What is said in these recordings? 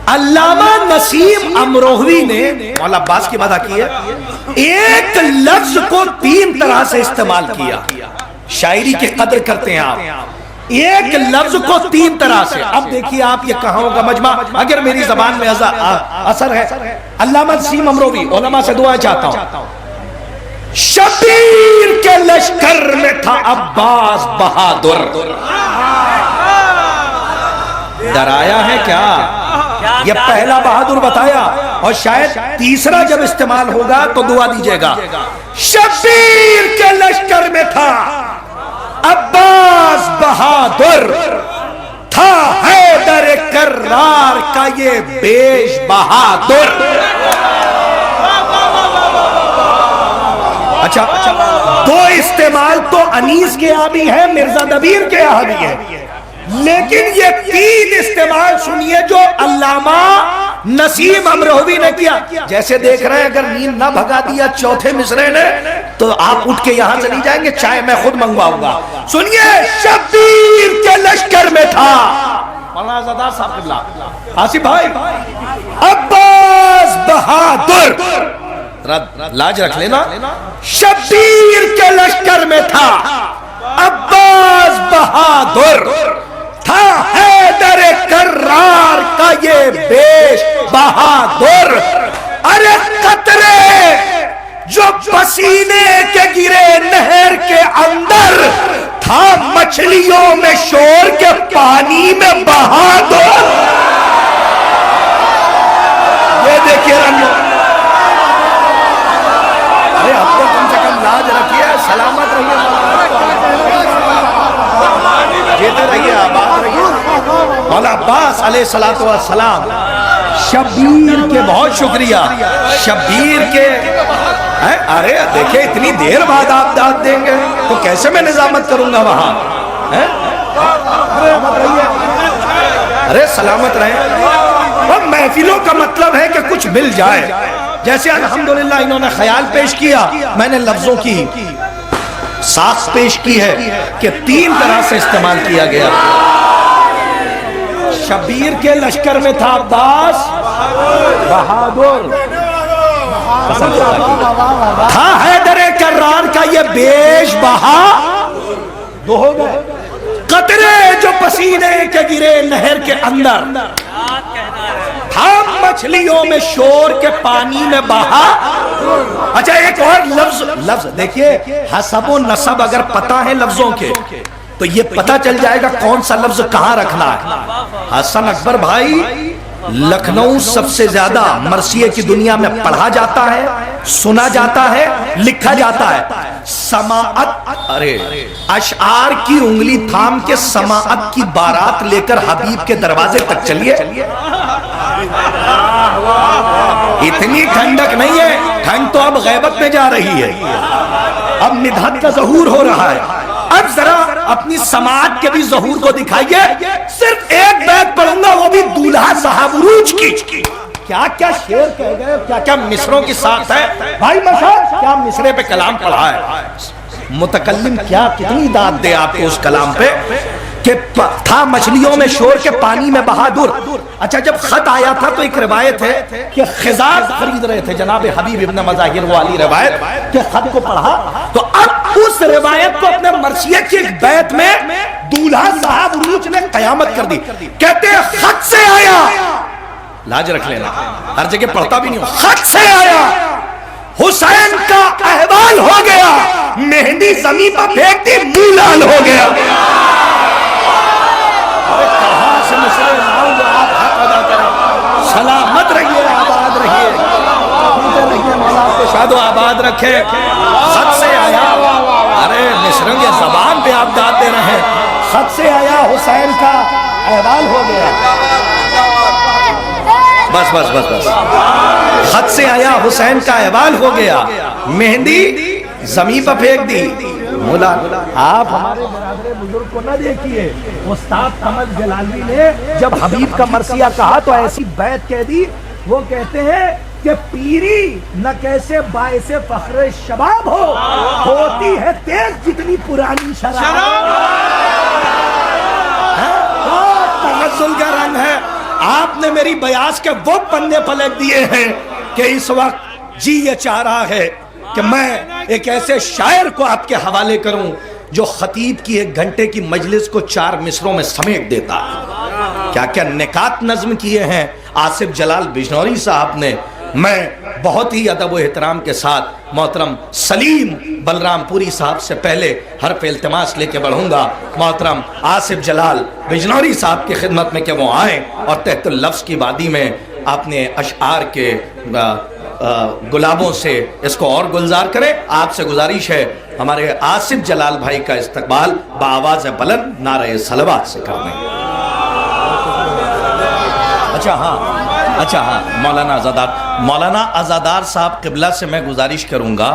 अल्लामा नसीम अमरोहवी ने मौला अब्बास की मदह की है, एक लफ्ज को 3 तरह से इस्तेमाल किया। शायरी की कदर करते हैं आप, एक लफ्ज को 3 तरह से। अब देखिए आप, ये कहां होगा मजमा, अगर मेरी जबान में असर है। अल्लामा नसीम अमरोहवी, उलमा से दुआ चाहता हूं। शबीर के लश्कर में था अब्बास बहादुर। डराया है क्या? ये पहला बहादुर बताया, और शायद तीसरा जब इस्तेमाल होगा तो दुआ दीजिएगा। शबीर के लश्कर में था अब्बास बहादुर, था हैदर कर्रार का ये बेश बहादुर। अच्छा, 2 इस्तेमाल तो अनीस के यहाँ भी है, मिर्जा दबीर के यहाँ भी है, लेकिन ये 3 इस्तेमाल सुनिए जो अल्लामा नसीम अमरोहवी ने किया। जैसे देख रहे हैं, अगर नींद ना भगा दिया चौथे मिसरे ने तो आप उठ के यहां चली जाएंगे, चाय मैं खुद मंगवाऊंगा। सुनिए, शबीर के लश्कर में था मौलाना साहब आसिफ भाई अब्बास बहादुर, लाज रख लेना। शबीर के लश्कर में था अब्बास बहादुर, था हैदर कर्रार का ये बेश बहादुर। अरे कतरे जो पसीने के गिरे नहर के अंदर, था मछलियों में शोर के पानी में बहादुर। ये देखिए रंगो, अरे अब तो कम से कम लाज रखिए, सलामत रहिए, जीते रहिए, आबाद रहिए। मौला अब्बास अलैहिस्सलातु वस्सलाम शबीर के, बहुत शुक्रिया शबीर के। अरे देखिए, इतनी देर बाद आप दाद देंगे तो कैसे मैं निजामत करूंगा वहां? अरे सलामत रहे। और महफिलों का मतलब है कि कुछ मिल जाए। जैसे अल्हम्दुलिल्लाह इन्होंने ख्याल पेश किया, मैंने लफ्जों की साख पेश की है कि 3 तरह से इस्तेमाल किया गया। शबीर के लश्कर में था अब्बास बहादुर, था हैदर कर्रार का ये बेश बहादुर। हो गए कतरे जो पसीने के गिरे नहर के अंदर, था मछलियों में शोर के पानी में बहा। अच्छा, एक और लफ्ज देखिए, हसब और नसब अगर पता है लफ्जों के तो ये पता चल जाएगा कौन सा लफ्ज कहां रखना है। हसन अकबर भाई, लखनऊ सबसे ज्यादा मरसिये की दुनिया में पढ़ा जाता है, सुना जाता है, लिखा जाता है। समाअत, अरे अशआर की उंगली थाम के समाअत की बारात लेकर हबीब के दरवाजे तक चलिए। इतनी ठंडक नहीं है, ठंड तो अब गैबत में जा रही है, अब निधात का ज़हूर हो रहा है। अब जरा अपनी समाअत के भी ज़हूर को दिखाइए। सिर्फ एक बैत पढ़ूंगा, वो भी दूल्हा साहब उरूज की। क्या क्या शेर कह गए, क्या क्या मिसरों की साथ है भाई मशाद, क्या मिसरे पे कलाम पढ़ा है मुतकल्लिम, क्या कितनी दाद दे आपको उस कलाम पे कि था मछलियों में शोर के पानी में बहादुर। अच्छा, जब खत आया था तो एक रिवायत है कि खिजार खरीद रहे थे जनाब हबीब इब्न मज़ाहिर वाली रिवायत के खत को पढ़ा, तो अब उस रिवायत को अपने मरसिये की एक बैत में दूल्हा साहब उरूज ने कयामत कर दी। कहते हैं खत से आया, लाज रख लेना, हर जगह पढ़ता भी नहीं हो, खत से आया, हुसैन का अहवाल हो गया, मेहंदी जमीन पर फेंक दी, मुंह लाल हो गया। कहां से मिसरे लाऊं जो आप हक अदा करें। सलामत रहिए, आबाद रहिए, मौला आपको शादो आबाद रखे। खत से आया, अरे मिसरों की जबान पे आप दाद दे रहे हैं। खत से आया, हुसैन का अहवाल हो गया। बस बस बस बस, खत से आया, हुसैन का अहवाल हो गया, मेहंदी जमीन पर फेंक दी। मौला आप हमारे बरादरे बुजुर्ग को ना देखिए, उस्ताद कमल जलाली ने जब हबीब का मरसिया कहा तो ऐसी बैत कह दी, वो कहते हैं कि पीरी न कैसे बाइसे फख्रे शबाब होती है तेज जितनी पुरानी शराब। तवज्जुल का रंग है, आपने मेरी बयास के वो पन्ने पलट दिए हैं कि इस वक्त जी ये चाह रहा है कि मैं एक ऐसे शायर को आपके हवाले करूं जो खतीब की 1 घंटे की मजलिस को 4 मिसरों में समेट देता है। क्या क्या निकात नज्म किए हैं आसिफ जलाल बिजनौरी साहब ने। मैं बहुत ही अदब व एहतराम के साथ मोहतरम सलीम बलरामपुरी साहब से पहले हर्फ इल्तिमास लेके बढ़ूंगा मोहतरम आसिफ जलाल बिजनौरी साहब की खिदमत में कि वो आए और तहतुल लफ्ज़ की वादी में अपने अशआर के गुलाबों से इसको और गुलजार करें। आपसे गुजारिश है हमारे आसिफ जलाल भाई का इस्तकबाल बाआवाज़ बुलंद नारे सलवात से कर दें। अच्छा हाँ मौलाना आज़ादार साहब किबला से मैं गुजारिश करूंगा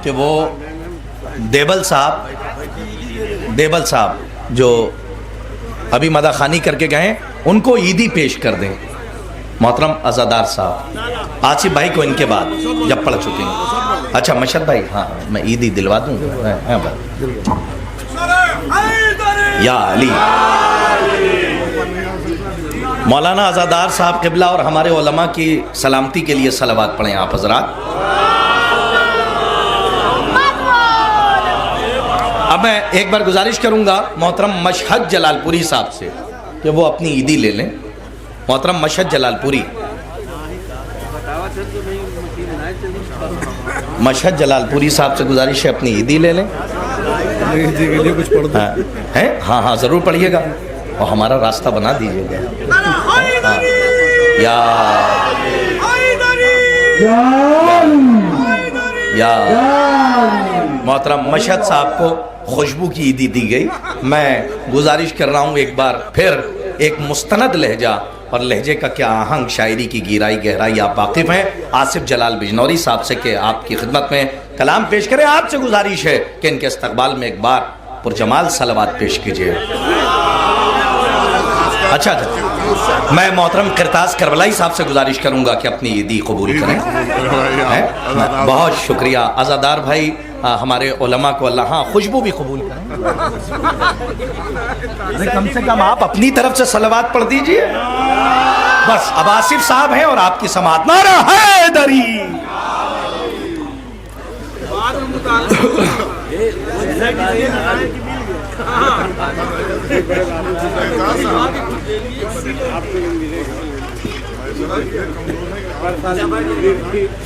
कि वो देबल साहब जो अभी मदाखानी करके गए उनको ईदी पेश कर दें। मोहतरम आज़ादार साहब आसिफ भाई को इनके बाद जब पढ़ चुके हैं। अच्छा मशहद भाई, हाँ मैं ईदी दिलवा दूँ। या अली मौलाना आज़ादार साहब किबला और हमारे उलमा की सलामती के लिए सलावत पढ़ें आप हजरात। अब मैं एक बार गुजारिश करूंगा मोहतरम मशहद जलालपुरी साहब से कि वो अपनी ईदी ले लें। मोहतरम मशहद जलालपुरी, मशहद जलालपुरी साहब से गुजारिश है अपनी ईदी ले लें। ईदी के लिए कुछ पढ़ दो। हाँ हाँ ज़रूर पढ़िएगा और हमारा रास्ता बना दीजिएगा। या मोहतरम मशहद साहब को खुशबू की ईदी दी गई। मैं गुजारिश कर रहा हूँ एक बार फिर एक मुस्तनद लहजा और लहजे का क्या आहंग, शायरी की गहराई गहराई आप वाकिफ़ हैं आसिफ जलाल बिजनौरी साहब से कि आपकी खिदमत में कलाम पेश करें। आपसे गुजारिश है कि इनके इस्तकबाल में एक बार पुरजमाल सलावत पेश कीजिए। अच्छा मैं मोहतरम करताज करबलाई साहब से गुजारिश करूंगा कि अपनी ईदी कबूल करें। बहुत शुक्रिया आज़ादार भाई, हमारे उलमा को अल्लाह हाँ खुशबू भी कबूल करें। कम से कम आप अपनी तरफ से सलावत पढ़ दीजिए बस। अब आसिफ साहब हैं और आपकी समाअत। नारा हैदरी।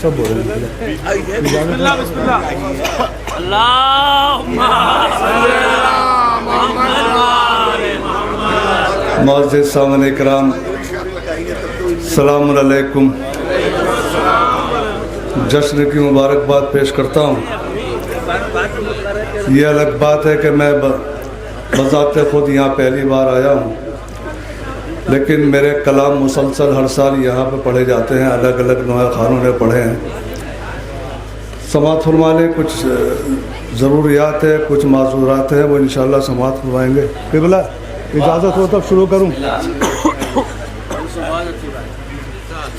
सब बोल मौजूद सामने इकराम सलाम अलैकुम। जश्न की मुबारकबाद पेश करता हूँ। ये अलग बात है कि मैं बज़ाते खुद यहाँ पहली बार आया हूँ, लेकिन मेरे कलाम मुसलसल हर साल यहाँ पे पढ़े जाते हैं। अलग अलग नौए खानों ने पढ़े हैं। समाअत फरमाने कुछ ज़रूरियात है, कुछ माजूरात हैं, वो इंशाअल्लाह समाअत फरमाएँगे। किबला इजाज़त हो तब शुरू करूँ।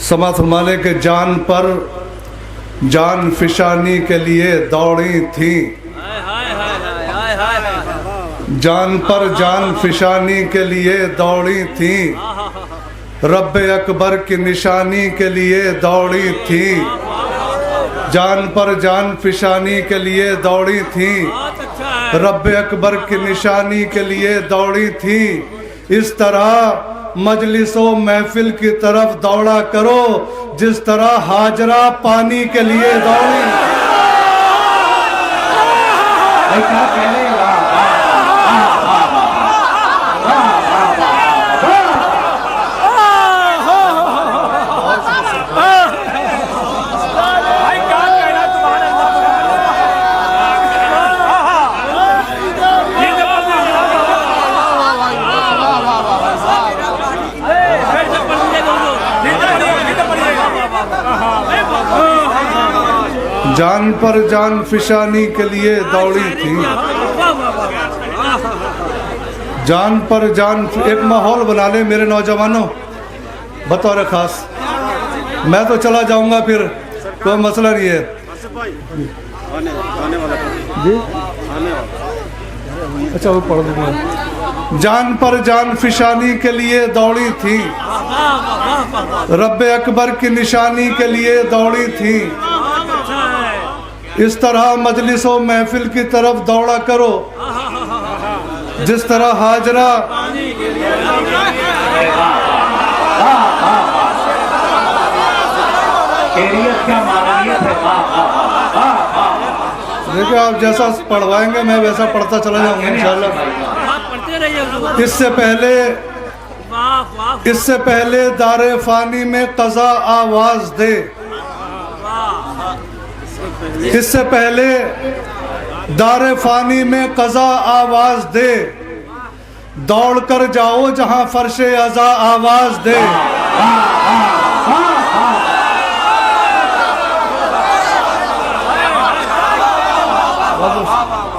समाअत फरमाने के जान पर जान फिशानी के लिए दौड़ी थी, जान पर जान फिशानी के लिए दौड़ी थी, रब अकबर की निशानी के लिए दौड़ी थी, जान पर जान फिशानी के लिए दौड़ी थी, रब अकबर की निशानी के लिए दौड़ी थी। इस तरह मजलिसों महफिल की तरफ दौड़ा करो जिस तरह हाजरा पानी के लिए दौड़ी। जान पर जान फिशानी के लिए दौड़ी थी, जान पर जान। एक माहौल बना ले मेरे नौजवानों बतौर खास। मैं तो चला जाऊंगा फिर, कोई मसला नहीं है जी। अच्छा वो पढ़ दूंगा। जान पर जान फिशानी के लिए दौड़ी थी, रब्बे अकबर की निशानी के लिए दौड़ी थी। इस तरह मजलिस व महफिल की तरफ दौड़ा करो जिस तरह हाजरा देखिए, आप जैसा पढ़वाएंगे मैं वैसा पढ़ता चला जाऊंगा इंशाल्लाह। इससे पहले दारे फानी में कज़ा आवाज दे, इससे पहले दारे फानी में कज़ा आवाज दे, दौड़ कर जाओ जहां फर्शे अज़ा आवाज दे।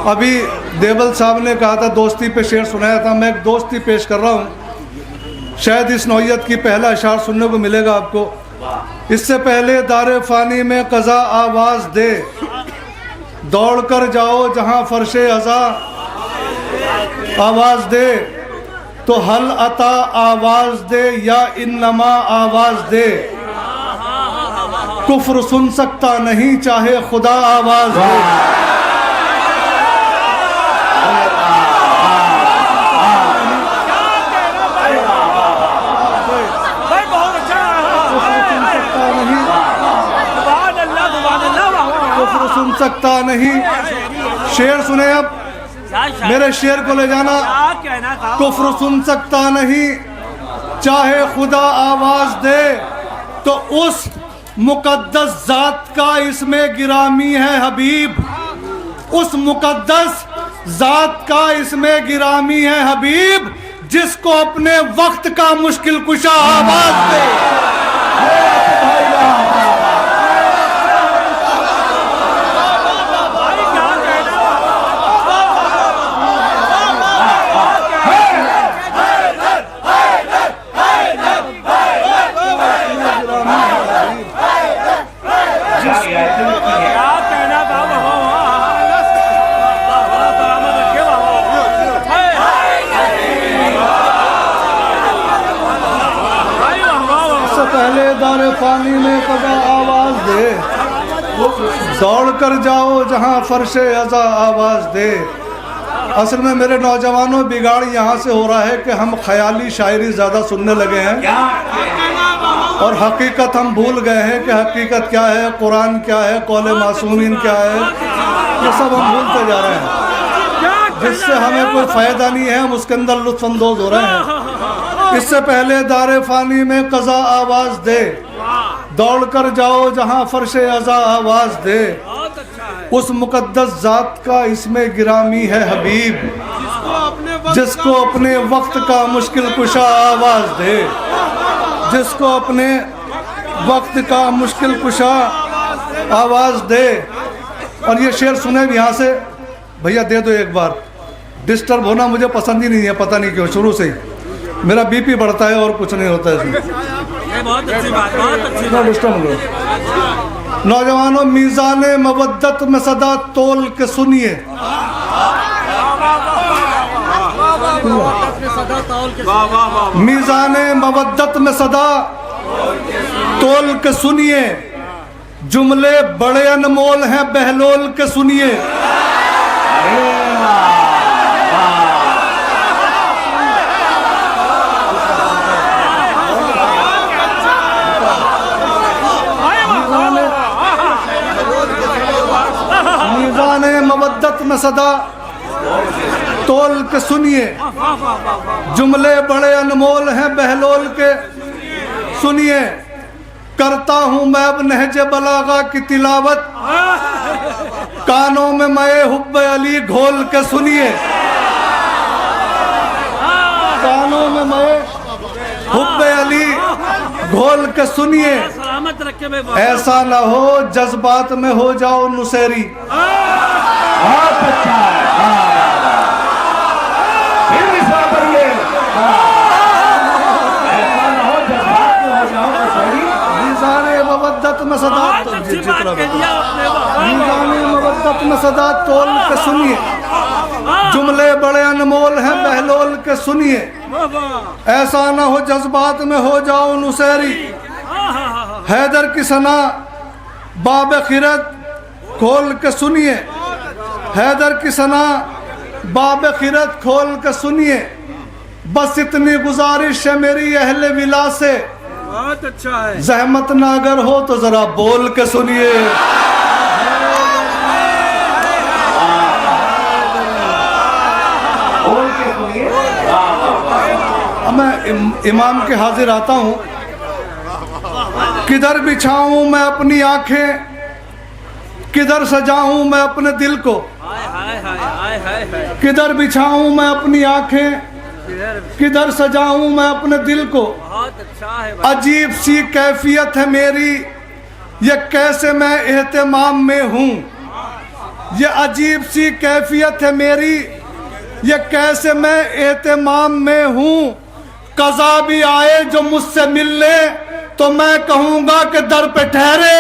अभी देवल साहब ने कहा था दोस्ती पे शेर सुनाया था, मैं एक दोस्ती पेश कर रहा हूँ। शायद इस नौयत की पहला अशार सुनने को मिलेगा आपको। इससे पहले दारे फानी में कज़ा आवाज दे, दौड़ कर जाओ जहां फर्शे अज़ा आवाज दे, तो हल अता आवाज दे या इन्नमा आवाज दे। कुफ्र सुन सकता नहीं चाहे खुदा आवाज दे। सुन सकता नहीं। शेर सुने अब, मेरे शेर को ले जाना। कुफ्र सुन सकता नहीं चाहे खुदा आवाज दे, तो उस मुकद्दस जात का इसमें गिरामी है हबीब, उस मुकद्दस जात का इसमें गिरामी है हबीब, जिसको अपने वक्त का मुश्किल कुशा आवाज दे। पहले दारे पानी में कज़ा आवाज दे, दौड़ कर जाओ जहां फर्शे अज़ा आवाज दे। असल में मेरे नौजवानों, बिगाड़ यहाँ से हो रहा है कि हम ख्याली शायरी ज़्यादा सुनने लगे हैं और हकीकत हम भूल गए हैं कि हकीकत क्या है, कुरान क्या है, कौले मासूमीन क्या है, ये सब हम भूलते जा रहे हैं, जिससे हमें कोई फ़ायदा नहीं है, हम उसके अंदर लुत्फ़अंदोज़ हो रहे हैं। इससे पहले दारे फानी में कज़ा आवाज दे, दौड़ कर जाओ जहां फर्शे अज़ा आवाज दे, उस मुकद्दस जात का इसमें गिरामी है हबीब, जिसको अपने वक्त का मुश्किल कुशा आवाज दे, जिसको अपने वक्त का मुश्किल कुशा आवाज दे। और ये शेर सुने भी यहाँ से, भैया दे दो एक बार। डिस्टर्ब होना मुझे पसंद ही नहीं है, पता नहीं क्यों, शुरू से ही मेरा बीपी बढ़ता है और कुछ नहीं होता है इसमें। बहुत अच्छी बात, बहुत अच्छी बात। डिस्टर्ब। नौजवानों, मीज़ाने मवद्दत में सदा तोल के सुनिए, मीज़ाने मवद्दत में सदा तोल के सुनिए, जुमले बड़े अनमोल हैं बहलोल के सुनिए। मीज़ाने मवद्दत में सदा तोल के सुनिए, जुमले बड़े अनमोल हैं बहलोल के सुनिए। करता हूँ मैं अब नहजे बलागा की तिलावत, कानों में मैं हुब्बे अली घोल के सुनिए, कानों में मैं हुब्बे अली घोल के सुनिए। ऐसा ना हो जज्बात में हो जाओ नुसेरी। बहुत अच्छा है। फिर भी ऐसा ना हो जज्बात में हो जाओ नुसेरी। मीज़ाने मवद्दत में सदा, मीज़ाने मवद्दत में सदा तोल के सुनिए, जुमले बड़े अनमोल हैं बहलोल के सुनिए, ऐसा ना हो जज्बात में हो जाओ नुसैरी। हैदर की सना बाब खिरत खोल के सुनिए, हैदर की सना बाब खिरत खोल के सुनिए। बस इतनी गुजारिश है मेरी अहले विला से, बहुत अच्छा है। जहमत ना अगर हो तो जरा बोल के सुनिए। मैं इमाम के हाजिर आता हूँ। किधर बिछाऊं मैं अपनी आंखें, किधर सजाऊं मैं अपने दिल को, किधर बिछाऊं मैं अपनी आंखें, किधर सजाऊं मैं अपने दिल को। बहुत अच्छा है। अजीब सी कैफियत है मेरी, ये कैसे मैं एहतमाम में हूँ। ये अजीब सी कैफियत है मेरी, ये कैसे मैं एहतमाम में हूँ। कज़ा भी आए जो मुझसे मिलने तो मैं कहूँगा कि दर पे ठहरे,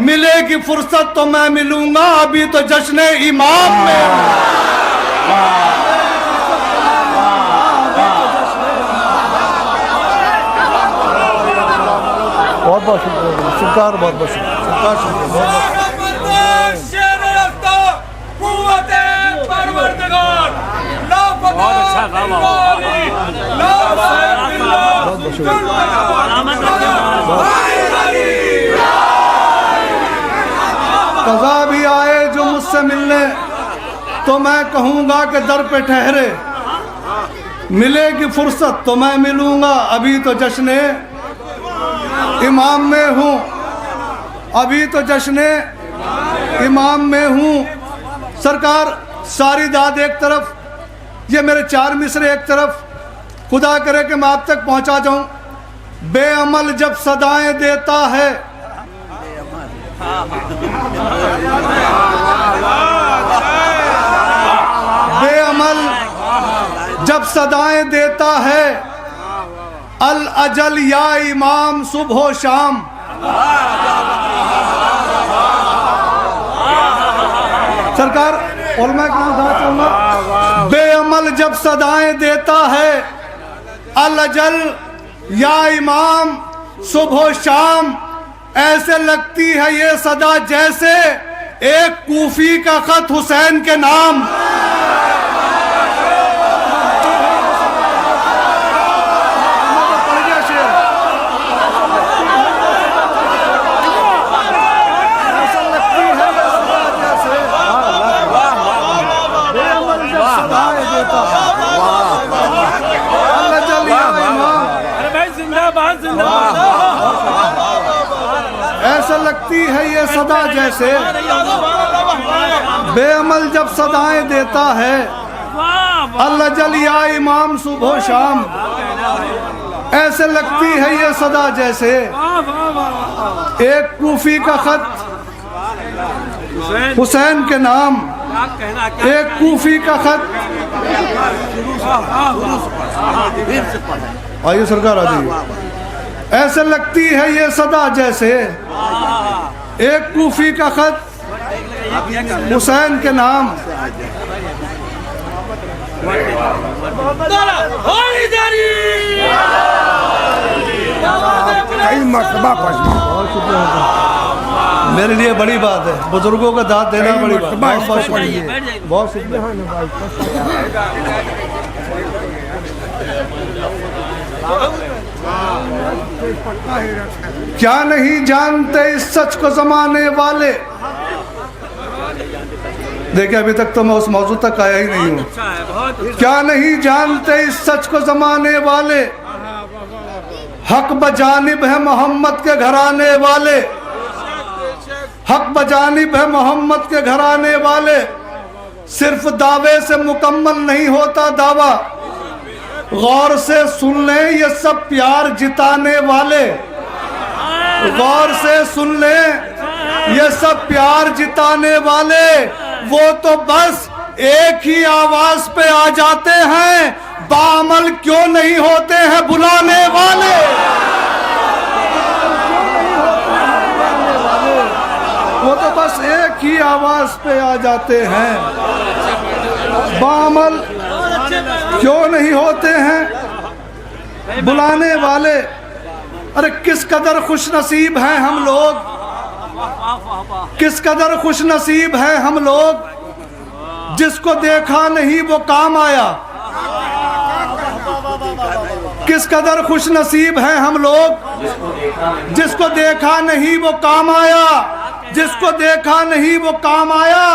मिलेगी फुर्सत तो मैं मिलूंगा, अभी तो जश्न इमाम में हूँ। बहुत बहुत शुक्रिया सरकार, बहुत बहुत शुक्रिया सरकार, कज़ा भी आए जो मुझसे मिलने तो मैं कहूँगा कि दर पे ठहरे, मिलेगी फुर्सत तो मैं मिलूंगा, अभी तो जश्न इमाम में हूँ, अभी तो जश्न इमाम में हूँ। सरकार सारी दाद एक तरफ, ये मेरे 4 मिसरे एक तरफ, खुदा करे कि मैं आप तक पहुँचा जाऊँ। बेअमल जब सदाएं देता है, बेअमल जब सदाएं देता है, अल अजल या इमाम सुबह शाम। सरकार और मैं कहाँ दाद चाहूँगा। बेअमल जब सदाएं देता है, अल अजल या इमाम सुबह शाम। ऐसे लगती है ये सदा जैसे एक कूफी का खत हुसैन के नाम। ऐसा लगती है ये सदा जैसे बेअमल जब सदाएं देता है, अल्लाह जल या इमाम सुबह शाम। ऐसे लगती है ये सदा जैसे एक कूफी का खत हुसैन के नाम, एक कूफी का खत। आइए सरकार आ जाइए। ऐसे लगती है ये सदा जैसे एक कूफी का खत हुसैन के नाम। मेरे लिए बड़ी बात है, बुजुर्गों का दाद देना बड़ी बात। बहुत बहुत शुक्रिया, बहुत शुक्रिया। क्या नहीं जानते इस सच को जमाने वाले। देखिए अभी तक तो मैं उस मौजूद तक आया ही नहीं हूँ। क्या नहीं जानते इस सच को जमाने वाले, हक बजानिब है मोहम्मद के घराने वाले, हक बजानिब है मोहम्मद के घराने वाले। सिर्फ दावे से मुकम्मल नहीं होता दावा, गौर से सुन लें ये सब प्यार जिताने वाले। गौर से सुन लें ये सब प्यार जिताने वाले। वो तो बस एक ही आवाज पे आ जाते हैं, बाअमल क्यों नहीं होते हैं बुलाने वाले। वो तो बस एक ही आवाज पे आ जाते हैं, बामल क्यों नहीं होते हैं बुलाने वाले। अरे किस कदर खुश नसीब हैं हम लोग, किस कदर खुश नसीब हैं हम लोग, जिसको देखा नहीं वो काम आया। किस कदर खुश नसीब हैं हम लोग, जिसको देखा नहीं वो काम आया, जिसको देखा नहीं वो काम आया।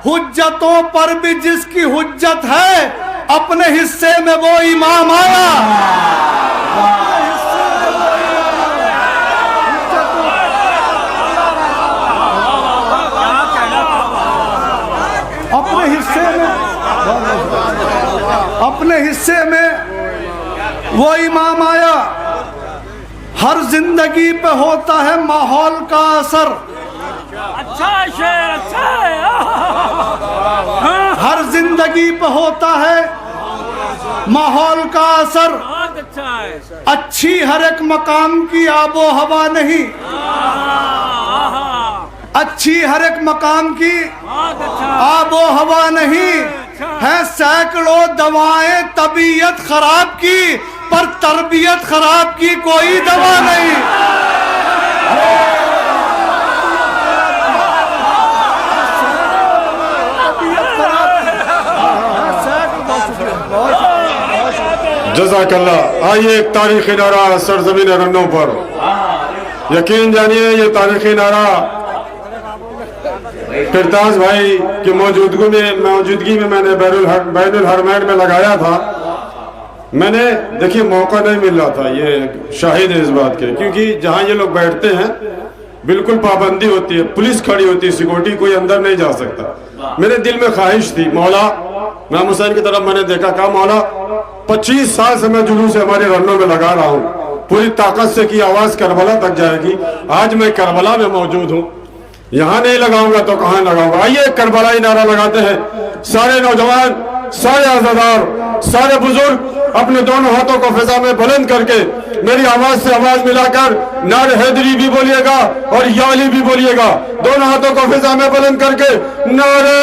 हुज्जतों पर भी जिसकी हुज्जत है, अपने हिस्से में वो इमाम आया। अपने हिस्से में, अपने हिस्से में वो इमाम आया। हर जिंदगी पे होता है माहौल का असर। अच्छा शेर, अच्छा है। हर जिंदगी पे होता है माहौल का असर। बहुत अच्छा है। अच्छी हर एक मकाम की आबो हवा नहीं, अच्छी हर एक मकाम की बहुत अच्छा। आबो हवा नहीं है। सैकड़ों दवाएं तबीयत खराब की, पर तरबियत खराब की कोई दवा नहीं। जज़ाकल्लाह। आइए एक तारीखी नारा सरजमीन रन्नों पर। यकीन जानिए ये तारीखी नारा फिरदास भाई की मौजूदगी में मैंने बैनुल हरमैन में लगाया था। मैंने देखिए मौका नहीं मिल रहा था, ये शाहिद है इस बात के, क्योंकि जहाँ ये लोग बैठते हैं बिल्कुल पाबंदी होती है, पुलिस खड़ी होती है, सिक्योरिटी, कोई अंदर नहीं जा सकता। मेरे दिल में ख्वाहिश थी, मौला इमाम हुसैन की तरफ मैंने देखा, कहा मौला 25 साल से मैं जुलूस हमारे रन्नों में लगा रहा हूँ, पूरी ताकत से की आवाज करबला तक जाएगी। आज मैं करबला में मौजूद हूँ, यहाँ नहीं लगाऊंगा तो कहाँ लगाऊंगा। आइए करबलाई नारा लगाते हैं। सारे नौजवान, सारे आजादार, सारे बुजुर्ग अपने दोनों हाथों को फिजा में बुलंद करके मेरी आवाज से आवाज मिलाकर नारे हैदरी भी बोलिएगा और याली भी बोलिएगा। दोनों हाथों को फिजा में बुलंद करके नारे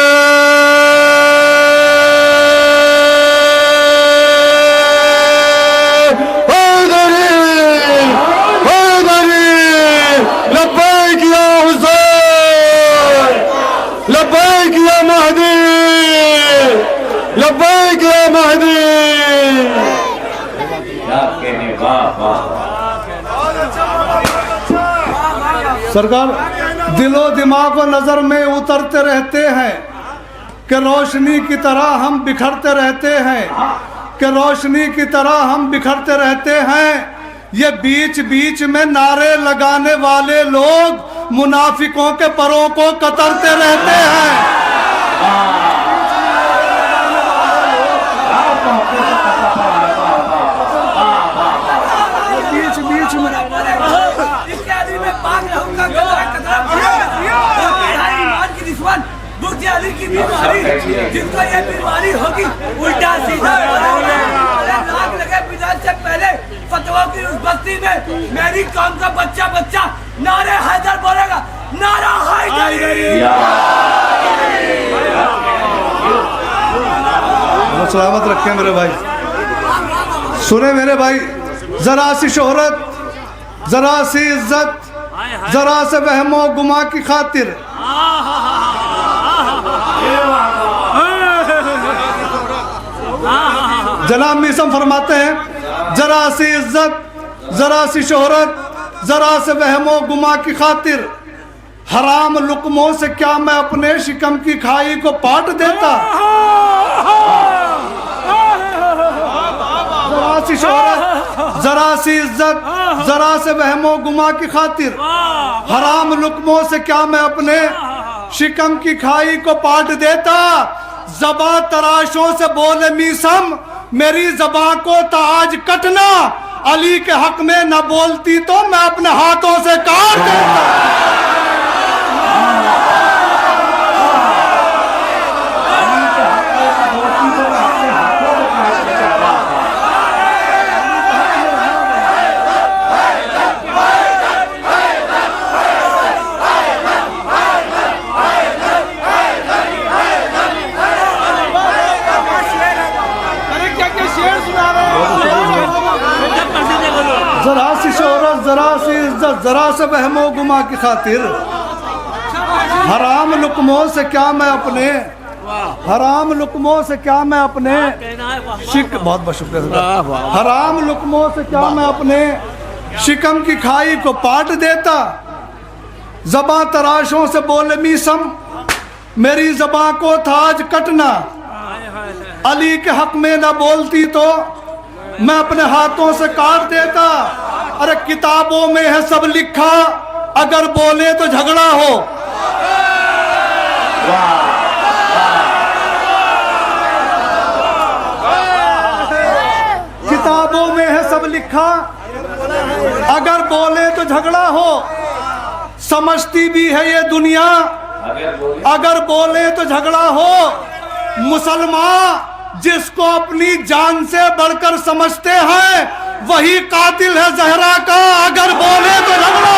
लब्बैक या महदी। सरकार दिलो दिमाग व नजर में उतरते रहते हैं कि रोशनी की तरह हम बिखरते रहते हैं, कि रोशनी की तरह हम बिखरते रहते हैं। ये बीच बीच में नारे लगाने वाले लोग मुनाफिकों के परों को कतरते रहते हैं। की बीमारी, जिनको ये बीमारी होगी उल्टा सीधा नाक लगे बिना से पहले फतवा की उस बस्ती में मेरी कौम का बच्चा बच्चा नारे हैदर बोलेगा, नारा हैदरी। सलामत रखें मेरे भाई। सुने मेरे भाई, जरा सी शोहरत, जरा सी इज्जत, जरा से वहमो गुमा की खातिर जनाब मीसम फरमाते हैं, जरा सी इज्जत, जरा सी शोहरत, जरा से वहमो गुमा की खातिर हराम लुकमों से क्या मैं अपने शिकम की खाई को पाट देता। जरा सी शोहरत, जरा सी इज्जत, जरा से वहमो गुमा की खातिर हराम लुकमों से क्या मैं अपने शिकम की खाई को पाट देता। जबा तराशों से बोले मीसम, मेरी जबा को ताज कटना, अली के हक में न बोलती तो मैं अपने हाथों से काट देता। जरा से वहमो गुमा की खातिर हराम लुकमों से क्या मैं अपने हराम लुकमों से क्या मैं अपने शिक बहुत बहुत शुक्रिया हराम लुकमों से क्या मैं अपने शिकम की खाई को पाट देता। ज़बां तराशों से बोले मीसम मेरी ज़बां को था आज कटना। अली के हक में न बोलती तो मैं अपने हाथों से काट देता। अरे किताबों में है सब लिखा अगर बोले तो झगड़ा हो। किताबों में है सब लिखा अगर बोले तो झगड़ा हो। समझती भी है ये दुनिया अगर बोले तो झगड़ा हो। मुसलमान जिसको अपनी जान से बढ़कर समझते हैं वही कातिल है जहरा का अगर बोले तो झगड़ा हो।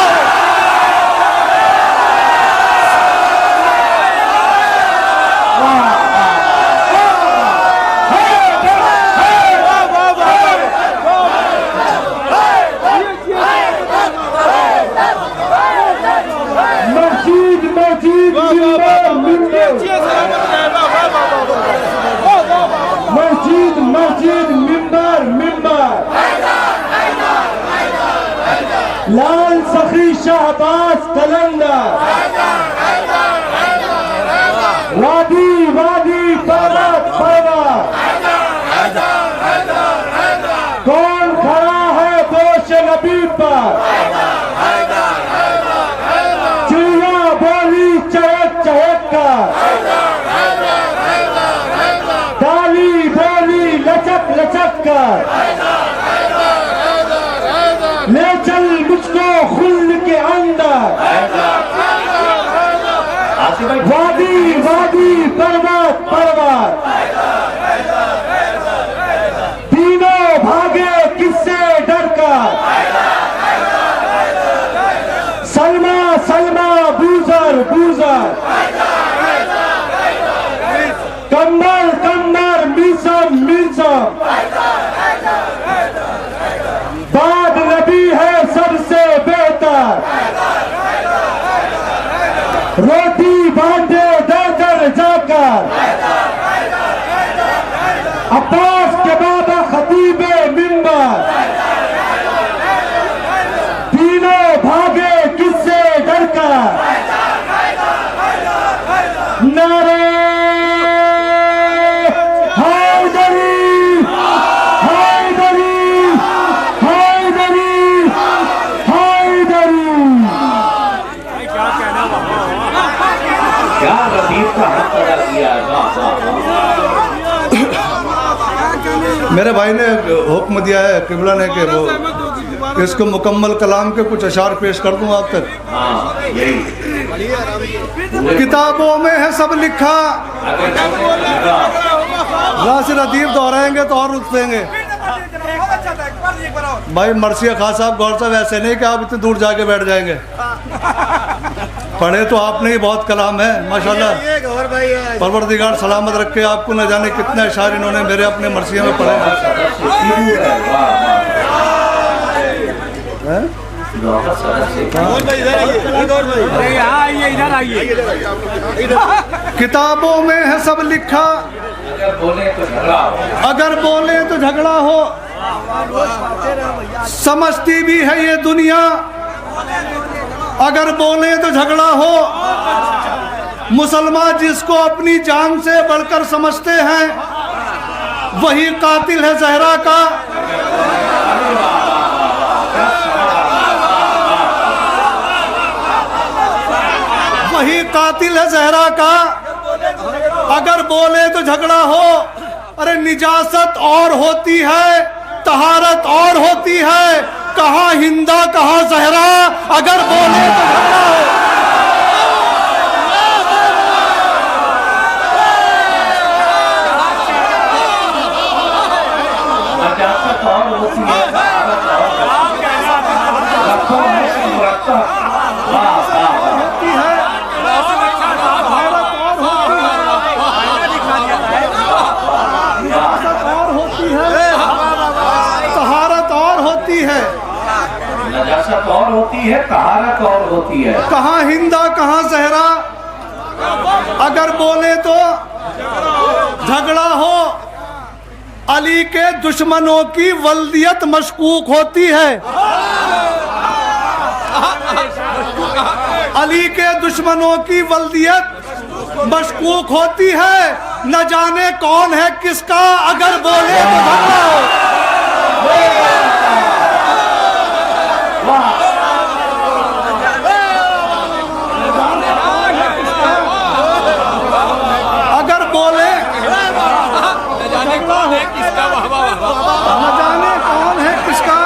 मस्जिद मस्जिद मिंबर मिंबर लाल सखी शाहबाज कलंदर वादी वादी पर्वत पर्वत कौन खड़ा है दोष नबी पर चिड़िया बोली चहक चहक कर ताली बोली लचक लचक कर ले चल मुझको खुल्द के अंदर वादी वादी पर्वत पर्वत तीनों भागे किससे डरकर सलमा सलमा बूजर बूजर कम्बर कम्बर मिसम मिसम बाद नबी है सबसे बेहतर रोटी बांधे देकर जाकर अब्बास के बाबा खतीबे मिंबर तीनों भागे किससे डरकर नारे मेरे भाई ने हुक्म दिया है किबला ने कि वो इसको मुकम्मल कलाम के कुछ अशार पेश कर दूं आप तक। किताबों में है सब लिखा राशिद अदीब दोहराएंगे तो और रुकेंगे। भाई मर्सिया खान साहब गौर साहब ऐसे नहीं कि आप इतने दूर जाके बैठ जाएंगे। पढ़े तो आपने ही बहुत कलाम है माशाल्लाह। परवरदिगार सलामत रखे आपको। न जाने कितने अशार इन्होंने मेरे अपने मर्सिया में पढ़े हैं। किताबों में है सब लिखा अगर बोले तो झगड़ा हो। समझती भी है ये दुनिया अगर बोले तो झगड़ा हो। मुसलमान जिसको अपनी जान से बढ़कर समझते हैं वही कातिल है जहरा का। वही कातिल है जहरा का अगर बोले तो झगड़ा हो। अरे निजासत और होती है तहारत और होती है। कहाँ हिंदा कहाँ जहरा अगर बोले तो झगड़ा हो। नजासत और होती है तहारत और होती है नजासत और होती है होती है। कहाँ हिंदा कहाँ सहरा, अगर बोले तो झगड़ा हो। अली के दुश्मनों की वल्दियत मशकूक होती है। अली के दुश्मनों की वल्दियत मशकूक होती है। न जाने कौन है किसका, अगर बोले तो झगड़ा हो। अगर बोले न जाने कौन है किसका,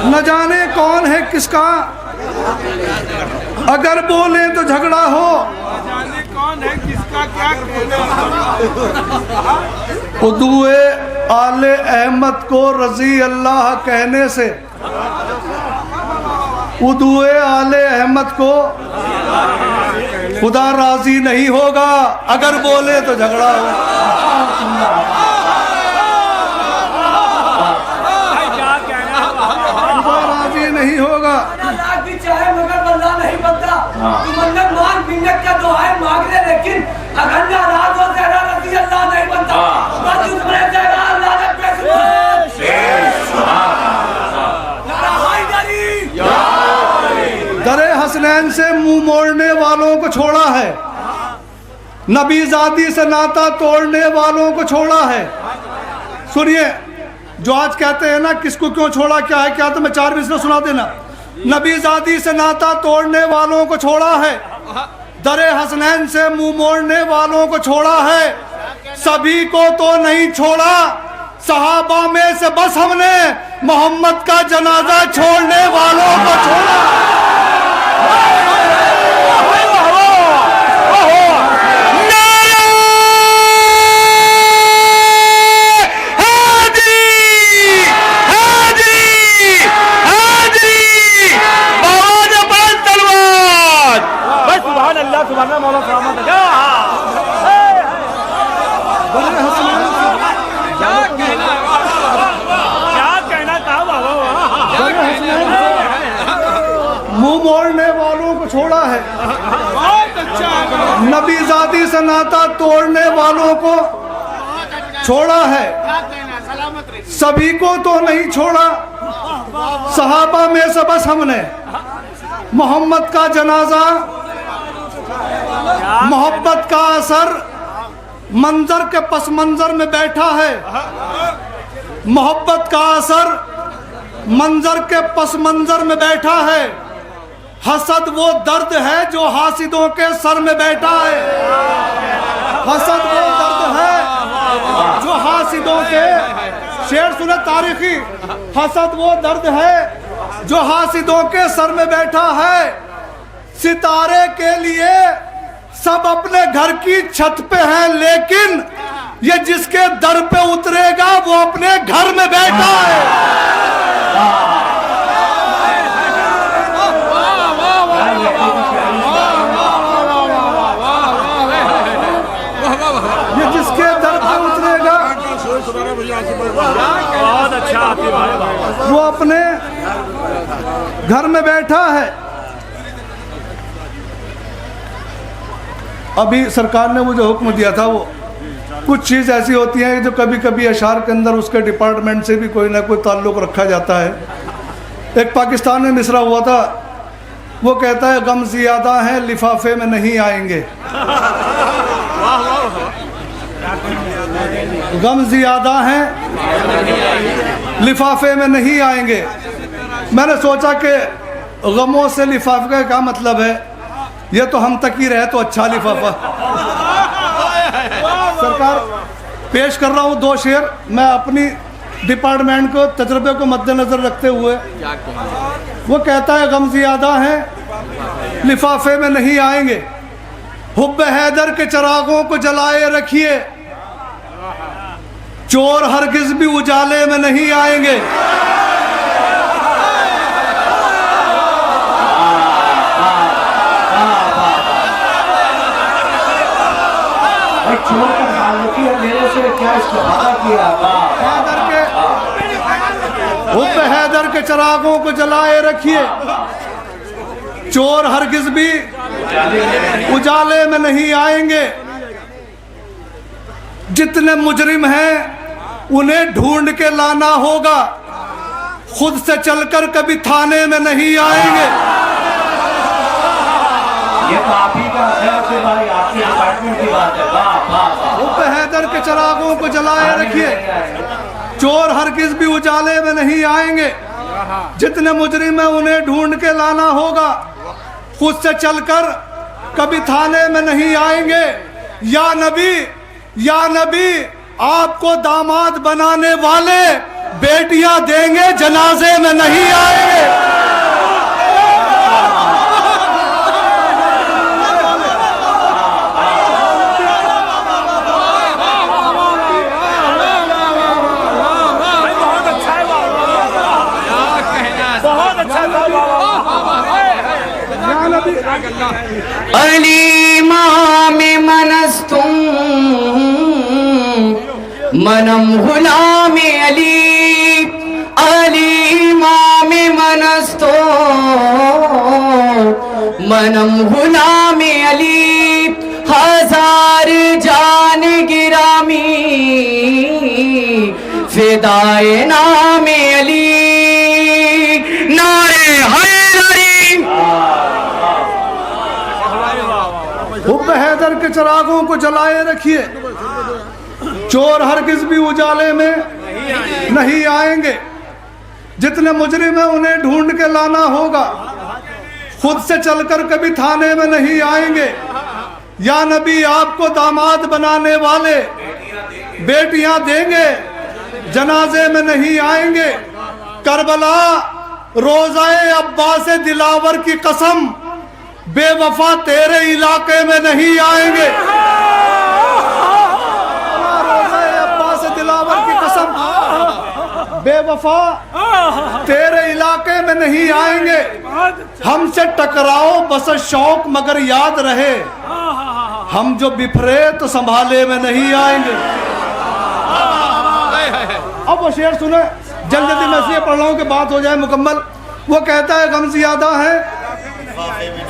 न जाने कौन है किसका, अगर बोले तो झगड़ा हो। कौन है किसका क्या उदुए आले अहमद को रजी अल्लाह कहने से, उदुए आले अहमद को खुदा राजी नहीं होगा, अगर बोले तो झगड़ा हो। खुदा राजी नहीं होगा। लाख भी चाहे मगर बंदा नहीं बनता। तू मन्नत मांग, मिन्नत का दुआएं मांग ले, लेकिन अगर नाराज हो ज़हरा रज़ी अल्लाह नहीं बनता। बस दुश्मन ज़हरा अल्लाह ने दरे हसनैन से मुंह मोड़ने वालों को छोड़ा है, नबीजादी से नाता तोड़ने वालों को छोड़ा है। सुनिए, जो आज कहते हैं ना किसको क्यों छोड़ा, क्या है क्या, तो मैं 4 मिसरे सुना देना। नबीजादी से नाता तोड़ने वालों को छोड़ा है, दरे हसनैन से मुंह मोड़ने वालों को छोड़ा है। सभी को तो नहीं छोड़ा, सहाबा में से बस हमने मोहम्मद का जनाजा छोड़ने वालों को छोड़ा। मुंह मोड़ने वालों को छोड़ा है, नबीजादी से नाता तोड़ने वालों को छोड़ा है। सभी को तो नहीं छोड़ा, सहाबा में से बस हमने मोहम्मद का जनाजा, मोहब्बत का असर मंजर के पस मंजर में बैठा है। मोहब्बत का असर मंजर के पस मंजर में बैठा है। हसद वो दर्द है जो हासिदों के सर में बैठा है। हसद वो दर्द है जो हासिदों के, शेर सुने तारीखी, हसद वो दर्द है जो हासिदों के सर में बैठा है। सितारे के लिए सब अपने घर की छत पे हैं, लेकिन ये जिसके दर पे उतरेगा वो अपने घर में बैठा है। ये जिसके दर पे उतरेगा बहुत अच्छा वो अपने घर में बैठा है। अभी सरकार ने मुझे हुक्म दिया था, वो कुछ चीज़ ऐसी होती है जो कभी कभी अशार के अंदर उसके डिपार्टमेंट से भी कोई ना कोई ताल्लुक़ रखा जाता है। एक पाकिस्तान में मिसरा हुआ था, वो कहता है गम ज़्यादा है लिफाफे में नहीं आएंगे। गम ज़्यादा है लिफाफे में नहीं आएंगे। मैंने सोचा कि गमों से लिफाफे का क्या मतलब है, ये तो हम तक ही रहे तो अच्छा लिफाफा। सरकार पेश कर रहा हूँ 2 शेर मैं अपनी डिपार्टमेंट को तजर्बे को मद्देनजर रखते हुए। वो कहता है गम ज़्यादा है लिफाफे में नहीं आएंगे, हुब्बे हैदर के चिरागों को जलाए रखिए, चोर हरगिज भी उजाले में नहीं आएंगे। चोर का ताल्लुकी है मेरे से, क्या इस्तेमाल किया? हुब्बे हैदर के चिरागों को जलाए रखिए। चोर हरगिज भी उजाले में नहीं आएंगे। जितने मुजरिम हैं उन्हें ढूंढ के लाना होगा, खुद से चलकर कभी थाने में नहीं आएंगे। ये तो आप ही का है भाई, आपके डिपार्टमेंट की बात है। वाह वाह वाह। हुब्ब हैदर के चिरागों को जलाए रखिए। चोर हरगिज भी उजाले में नहीं आएंगे। जितने मुजरिम हैं उन्हें ढूंढ के लाना होगा, खुद से चलकर कभी थाने में नहीं आएंगे। या नबी आपको दामाद बनाने वाले बेटियां देंगे, जनाजे में नहीं आएंगे। अलीमा में मनस्तुम मनम गुलाम अली, अलीमा में मनस्तो मनम गुलाम अली, हजार जान गिरामी फिदाए नाम अली, नारे हैदरी। हुब्ब हैदर के चिरागों को जलाए रखिए। चोर हरगिज भी उजाले में नहीं आएंगे। जितने मुजरिम हैं उन्हें ढूंढ के लाना होगा, खुद से चलकर कभी थाने में नहीं आएंगे। या नबी आपको दामाद बनाने वाले बेटियां देंगे, जनाजे में नहीं आएंगे। करबला रोज़ाए अब्बास दिलावर की कसम, बेवफा तेरे इलाके में नहीं आएंगे। रोज़ाए अब्बास दिलावर की कसम, बेवफा तेरे इलाके में नहीं आएंगे। हमसे टकराओ बस शौक मगर याद रहे, हम जो बिफरे तो संभाले में नहीं आएंगे। अब वो शेर सुने, जल्दी मैं इसलिए पढ़ रहा हूं कि बात हो जाए मुकम्मल। वो कहता है गम ज़ियादा है,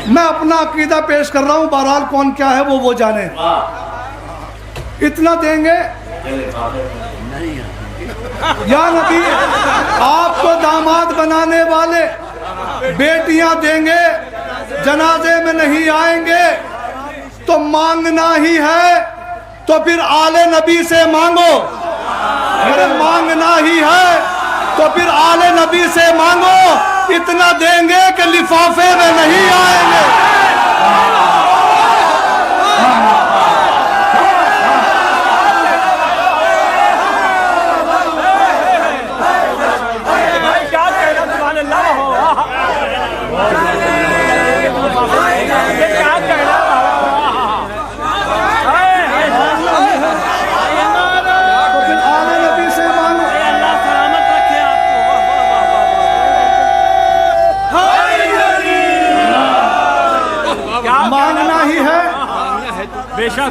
मैं अपना अकीदा पेश कर रहा हूं, बहरहाल कौन क्या है वो जाने। इतना देंगे या नबी आपको दामाद बनाने वाले बेटियां देंगे, जनाजे में नहीं आएंगे। तो मांगना ही है तो फिर आले नबी से मांगो, अरे मांगना ही है तो फिर आले नबी से मांगो। इतना देंगे कि लिफाफे में नहीं आएंगे।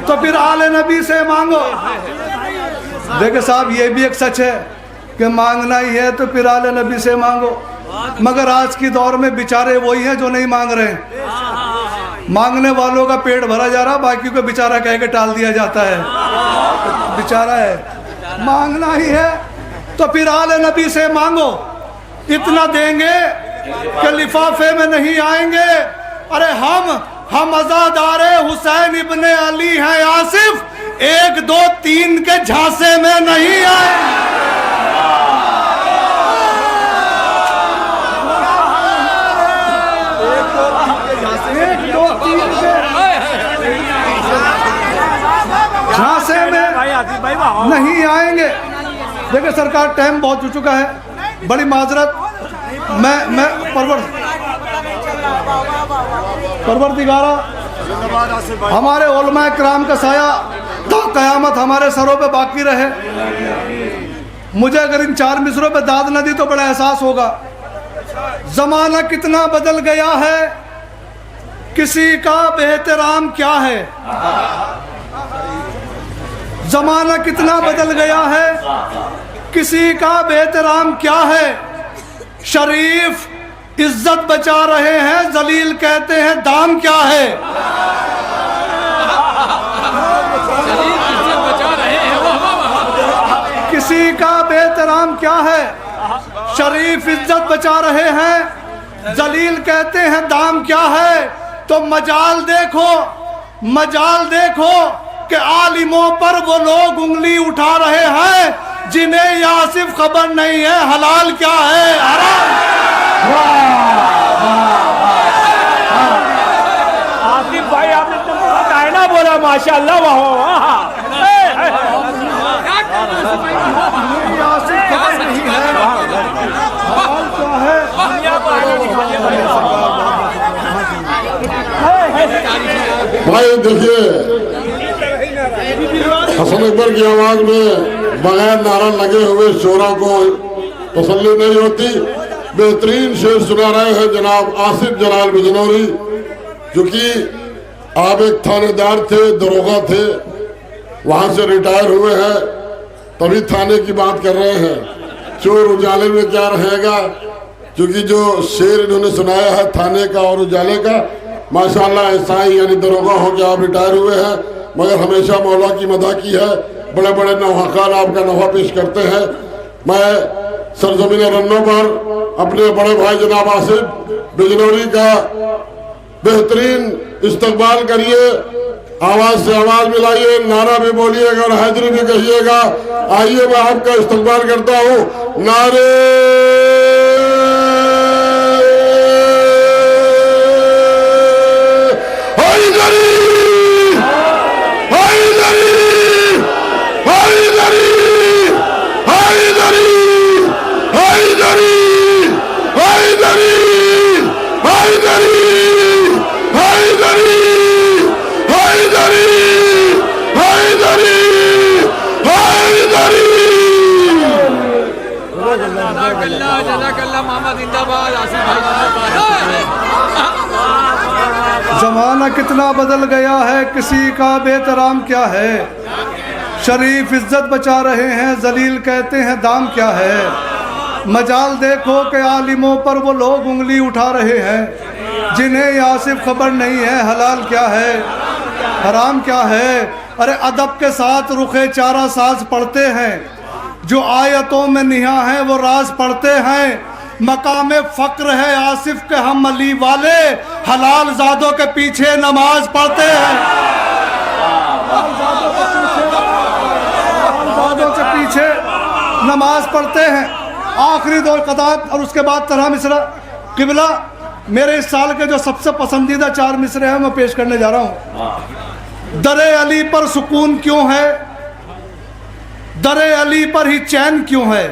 तो फिर आले नबी से मांगो। देखिए साहब, ये भी एक सच है कि मांगना ही है तो फिर आले नबी से मांगो, मगर आज की दौर में बेचारे वही हैं जो नहीं मांग रहे हैं। मांगने वालों का पेट भरा जा रहा, बाकी को बेचारा कह के टाल दिया जाता है। बेचारा है, मांगना ही है तो फिर आले नबी से मांगो। इतना देंगे कि लिफाफे में नहीं आएंगे। अरे हम अज़ादारे हुसैन इब्ने अली हैं आसिफ, 1 2 3 के झांसे में नहीं आए। झांसे में नहीं आएंगे। देखिए सरकार, टाइम बहुत हो चुका है, बड़ी माजरत। मैं परवरदिगारा हमारे उलमा किराम का साया तो क़यामत हमारे सरों पे बाकी रहे। मुझे अगर इन 4 मिसरों पे दाद न दी तो बड़ा एहसास होगा। जमाना कितना बदल गया है, किसी का बेहतराम क्या है। जमाना कितना बदल गया है, किसी का बेहतराम क्या है। शरीफ इज्जत बचा रहे हैं, जलील कहते हैं दाम क्या है। किसी का बेहतराम क्या है। शरीफ इज्जत बचा रहे हैं, जलील कहते हैं दाम क्या है। तो मजाल देखो कि आलिमों पर वो लोग उंगली उठा रहे हैं जिन्हें यासिफ खबर नहीं है हलाल क्या है हराम। आसिफ भाई आपने तो बहुत आईना बोला माशाअल्लाह। वाह यासिफ खबर नहीं है हलाल क्या है। भाई देखिए, हसन अकबर की आवाज में बगैर नारा लगे हुए शोरा को तसल्ली नहीं होती। बेहतरीन शेर सुना रहे हैं जनाब आसिफ जलाल बिजनौरी, जो कि आप एक थानेदार थे, दरोगा थे, वहां से रिटायर हुए हैं, तभी थाने की बात कर रहे हैं। चोर उजाले में क्या रहेगा, क्योंकि जो शेर इन्होंने सुनाया है थाने का और उजाले का, माशाल्लाह ऐसा ही, यानी दरोगा हो के आप रिटायर हुए हैं, मगर हमेशा मौला की मदह की है। बड़े बड़े नौहाखान आपका नौहा पेश करते हैं। मैं सरजमीन रन्नों पर अपने बड़े भाई जनाब आसिफ बिजनौरी का बेहतरीन इस्तकबाल करिए, आवाज से आवाज मिलाइए, नारा भी बोलिएगा और हाजिरी भी कहिएगा। आइए मैं आपका इस्तकबाल करता हूँ। नारे जमाना कितना बदल गया है, किसी का बेहतराम क्या है। शरीफ इज्जत बचा रहे हैं, जलील कहते हैं दाम क्या है। मजाल देखो कि आलिमों पर वो लोग उंगली उठा रहे हैं जिन्हें यासिफ खबर नहीं है हलाल क्या है हराम क्या है। अरे अदब के साथ रुखे चारा साज पढ़ते हैं, जो आयतों में निहा है वो राज पढ़ते हैं। मकामे फक्र है आसिफ के हम अली वाले, हलाल जादों के पीछे नमाज पढ़ते हैं। जादों के पीछे नमाज पढ़ते हैं। आखिरी दो कदात और उसके बाद तरह मिसरा। किबला मेरे इस साल के जो सबसे पसंदीदा 4 मिसरे हैं मैं पेश करने जा रहा हूँ। दरे अली पर सुकून क्यों है, दरे अली पर ही चैन क्यों है।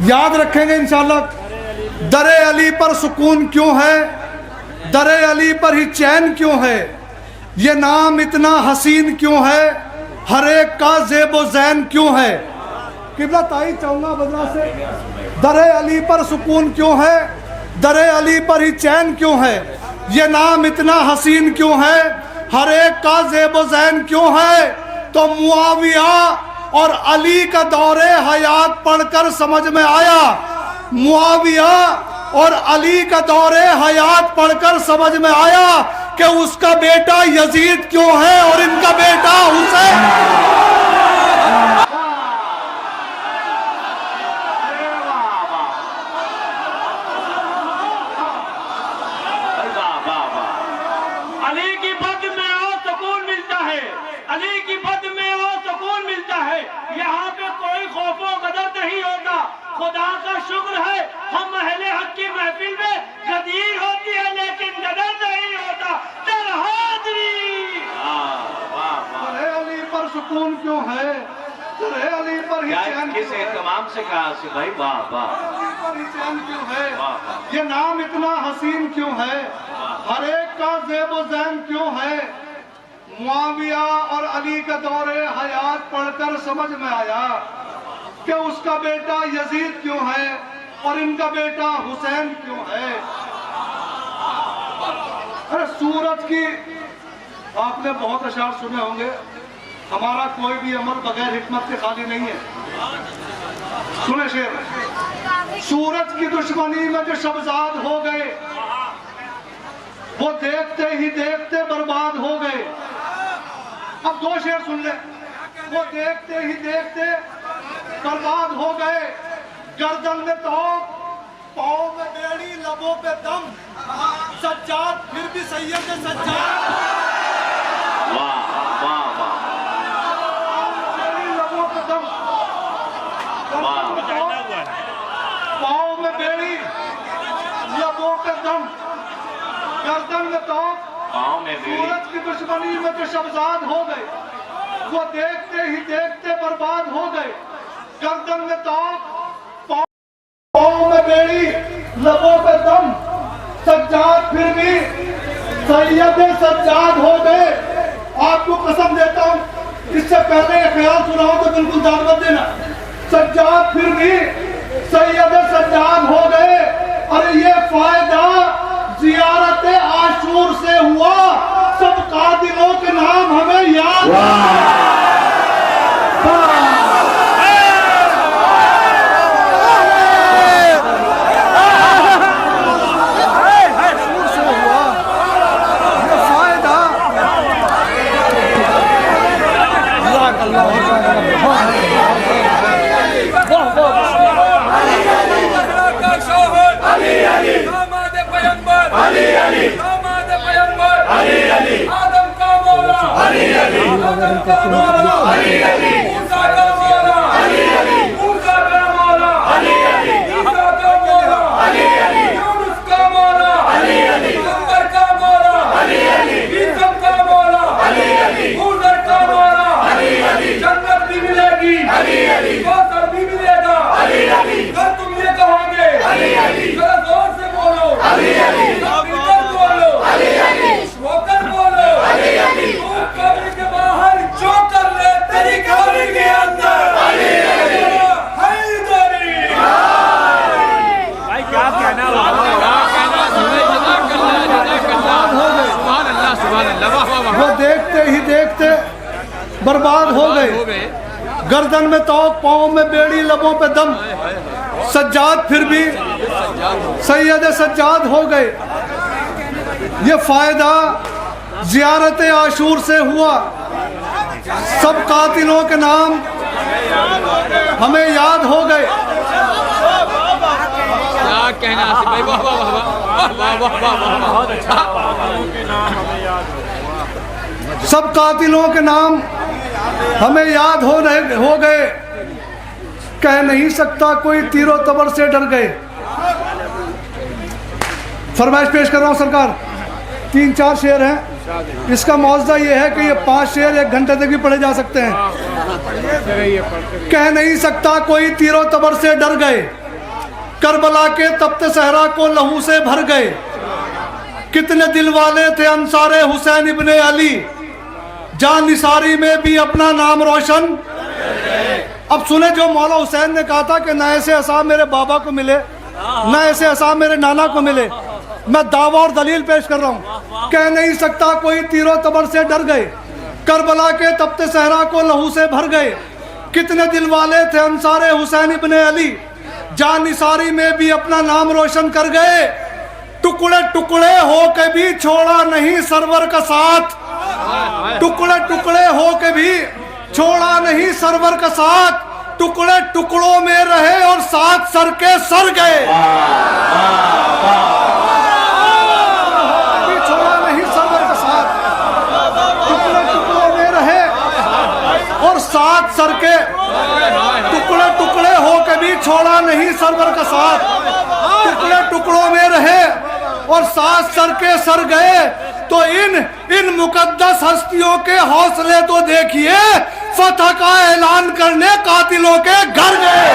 याद रखेंगे इंशाल्लाह। दरे अली पर सुकून क्यों है, दरे अली पर ही चैन क्यों है। ये नाम इतना हसीन क्यों है, हर एक का ज़ेबो ज़ैन क्यों है। किबला ताई चाहूंगा बदला से। दरे अली पर सुकून क्यों है, दरे अली पर ही चैन क्यों है। ये नाम इतना हसीन क्यों है, हर एक का ज़ेबो ज़ैन क्यों है। तो मुआविया और अली का दौरे हयात पढ़कर समझ में आया। मुआविया और अली का दौरे हयात पढ़कर समझ में आया कि उसका बेटा यजीद क्यों है और इनका बेटा हुसैन। अली की पद में और सुकून मिलता है, अली की पद में और सुकून मिलता है। यहाँ पे कोई खौफो गदर नहीं होता। खुदा का शुक्र है हम अहले हक की महफिल में गदीर होती है लेकिन गदर नहीं होता। दरे अली पर सुकून क्यों है, दरे अली पर ही चैन किस एहतमाम से कहा भाई। वाह वाह। पर ही चैन क्यों है, ये नाम इतना हसीन क्यों है, हर एक का ज़ेबो ज़ैन क्यों है। मुआविया और अली का दौरे हयात पढ़कर समझ में आया कि उसका बेटा यजीद क्यों है और इनका बेटा हुसैन क्यों है। अरे सूरज की आपने बहुत अशार सुने होंगे। हमारा कोई भी अमल बगैर हिकमत के खाली नहीं है। सुने शेर, सूरज की दुश्मनी में जो शबजाद हो गए, वो देखते ही देखते बर्बाद हो गए। अब दो शेर सुन ले। वो देखते ही देखते बर्बाद हो गए। गर्दन में तौक, पाँव में बेड़ी, लबों पे दम, सज्जाद फिर भी सैयद सज्जाद। लबों पे दम, पाँव में बेड़ी, लबों पे दम, गर्दन में तौक, सूरज की दुश्मनी में जो शबजाद हो गए, वो देखते ही देखते बर्बाद हो गए। गर्दन में तौक, पाँव में बेड़ी, लबों पे दम, सज्जाद फिर भी सैयद सज्जाद हो गए। आपको कसम देता हूँ, इससे पहले ये ख्याल सुनाओ तो बिल्कुल दाद मत देना। सज्जाद फिर भी सैयद सज्जाद हो गए। अरे ये फायदा जियारत आशूर से हुआ, सब कातिलों के नाम हमें याद। वो देखते ही देखते बर्बाद हो गए। गर्दन में तौक, पाँव में बेड़ी, लबों पे दम, सज्जाद फिर भी सैयद सज्जाद हो गए। ये फायदा जियारत आशूर से हुआ, सब कातिलों के नाम हमें याद हो गए। क्या कहना भाई, वाह वाह वाह वाह वाह बहुत अच्छा। सब कातिलों के नाम हमें याद हो गए। कह नहीं सकता कोई तीरो तबर से डर गए। फरमाइश पेश कर रहा हूं सरकार, 3-4 शेर हैं। इसका मौजदा ये है कि ये 5 शेर 1 घंटे तक भी पढ़े जा सकते हैं। कह नहीं सकता कोई तीरो तबर से डर गए, करबला के तप्त सहरा को लहू से भर गए। कितने दिल वाले थे अंसारे हुसैन इब्ने अली, जान निसारी में भी अपना नाम रोशन। अब सुने जो मौला हुसैन ने कहा था कि न ऐसे असाब मेरे बाबा को मिले, न ऐसे असाब मेरे नाना को मिले। मैं दावा और दलील पेश कर रहा हूँ। कह नहीं सकता कोई तीरो तबर से डर गए, करबला के तप्त सहरा को लहू से भर गए। कितने दिल वाले थे अंसारे हुसैन इब्ने अली, जान निसारी में भी अपना नाम रोशन कर गए। टुकड़े टुकड़े हो के भी छोड़ा नहीं सरवर का साथ, टुकड़े टुकड़े हो के भी छोड़ा नहीं सरवर का साथ। टुकड़े टुकड़ों में रहे और साथ सर के सर गए। छोड़ा नहीं सरवर का साथ, टुकड़े टुकड़ों में रहे और साथ सर के, टुकड़े टुकड़े हो के भी छोड़ा नहीं सरवर का साथ। टुकड़े टुकड़ों में रहे और साथ सर के सर गए। तो इन मुकद्दस हस्तियों के हौसले तो देखिए, फतह का ऐलान करने कातिलों के घर गए।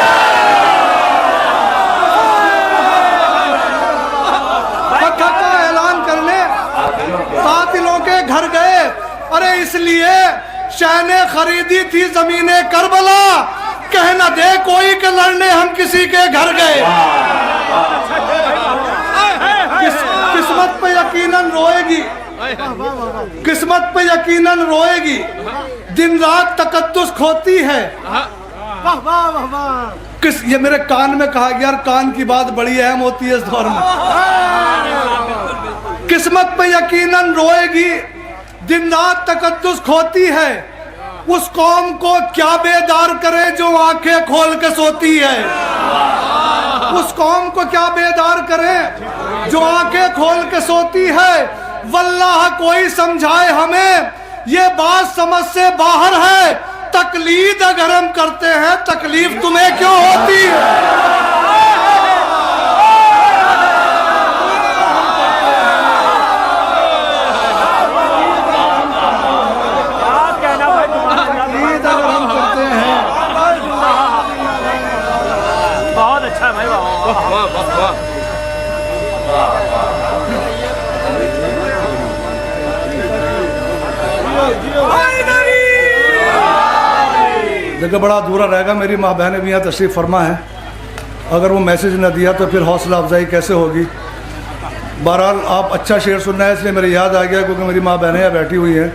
फतह का ऐलान करने कातिलों के घर गए। अरे इसलिए शाह ने खरीदी थी जमीने करबला, कह न दे कोई के लड़ने हम किसी के घर गए। किस्मत पे यकीनन रोएगी, किस्मत पे यकीनन रोएगी, दिन रात तकद्दुस खोती है। ये मेरे कान में कहा गया, कान की बात बड़ी अहम होती है इस दौर में। किस्मत पे यकीनन रोएगी, दिन रात तकद्दुस खोती है, उस कौम को क्या बेदार करे जो आंखें खोल के सोती है। उस कौम को क्या बेदार करे जो आंखें खोल के सोती है। वल्लाह कोई समझाए हमें, ये बात समझ से बाहर है। तकलीद अगर हम करते हैं, तकलीफ तुम्हें क्यों होती है। बहुत अच्छा भाई, वाह वाह वाह। जगह बड़ा अधूरा रहेगा। मेरी माँ बहनें भी यहाँ तशरीफ़ फरमा है, अगर वो मैसेज न दिया तो फिर हौसला अफजाई कैसे होगी। बहरहाल आप अच्छा शेर सुनना है, इसलिए मेरे याद आ गया, क्योंकि मेरी माँ बहनें यहाँ बैठी हुई हैं।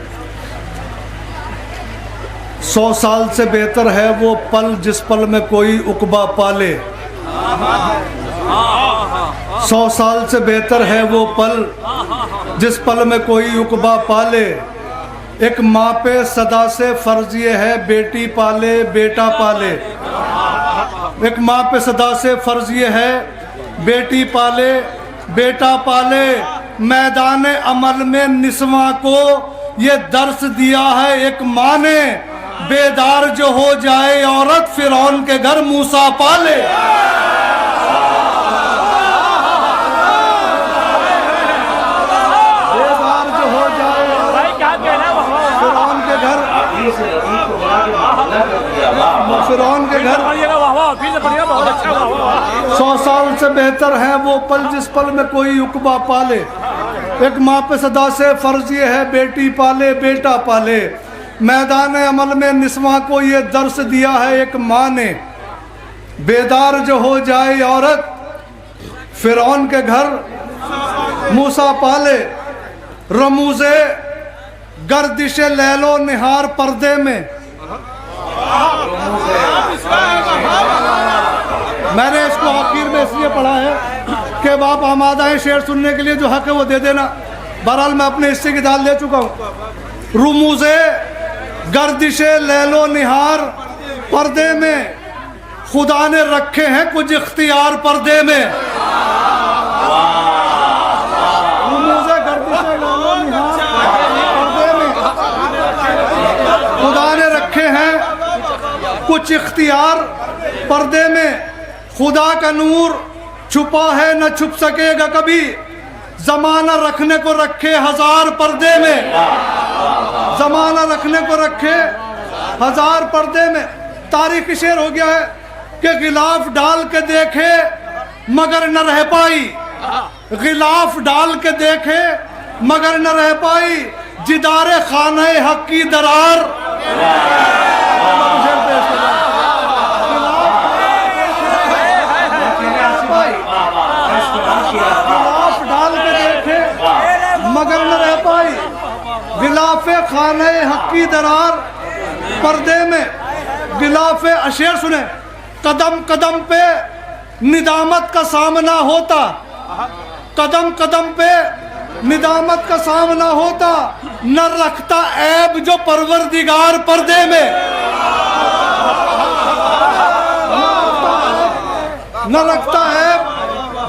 100 साल से बेहतर है वो पल जिस पल में कोई उकबा पाले। 100 साल से बेहतर है वो पल जिस पल में कोई उकबा पाले। एक माँ पे सदा से फर्ज ये है बेटी पाले बेटा पाले। एक माँ पे सदा से फर्ज ये है बेटी पाले बेटा पाले। मैदान अमल में निस्वां को ये दर्स दिया है एक माँ ने, बेदार जो हो जाए औरत फिरौन के घर मूसा पाले। बेदार जो हो जाए भाई क्या कहना, फिरौन के घर, फिरौन के घर। वाह वाह, फिर से बढ़िया, बहुत अच्छा, वाह वाह। 100 साल से बेहतर है वो पल जिस पल में कोई उकबा पाले। एक माँ पे सदा से फर्ज ये है बेटी पाले बेटा पाले। मैदान अमल में निस्वां को ये दर्स दिया है एक माँ ने, बेदार जो हो जाए औरत फिरौन के घर मूसा पाले। रमूजे गर्दिशे लैलो निहार पर्दे में। मैंने इसको आखिर में इसलिए पढ़ा है कि आप आमादा हैं शेर सुनने के लिए, जो हक है वो दे देना। बहरहाल मैं अपने हिस्से की दाल ले चुका हूँ। रुमूजे गर्दिशे लैलो निहार पर्दे में, खुदा ने रखे हैं कुछ इख्तियार पर्दे में। रुमूजे गर्दिशे लैलो निहार पर्दे में, खुदा ने रखे हैं कुछ इख्तियार पर्दे में। खुदा का नूर छुपा है न छुप सकेगा कभी, जमाना रखने को रखे हजार पर्दे में। जमाना रखने को रखे हजार पर्दे में। तारीख शेर हो गया है कि गिलाफ डाल के देखे मगर न रह पाई। गिलाफ डाल के देखे मगर न रह पाई, जिदारे खाने हक की दरार। गिलाफ डाल के देखे मगर न रह पाई, गिलाफे खाने हक की दरार पर्दे में। गिलाफे अशेर सुने, कदम कदम पे निदामत का सामना होता। कदम कदम पे निदामत का सामना होता, न रखता ऐब जो परवरदिगार पर्दे में। न रखता ऐब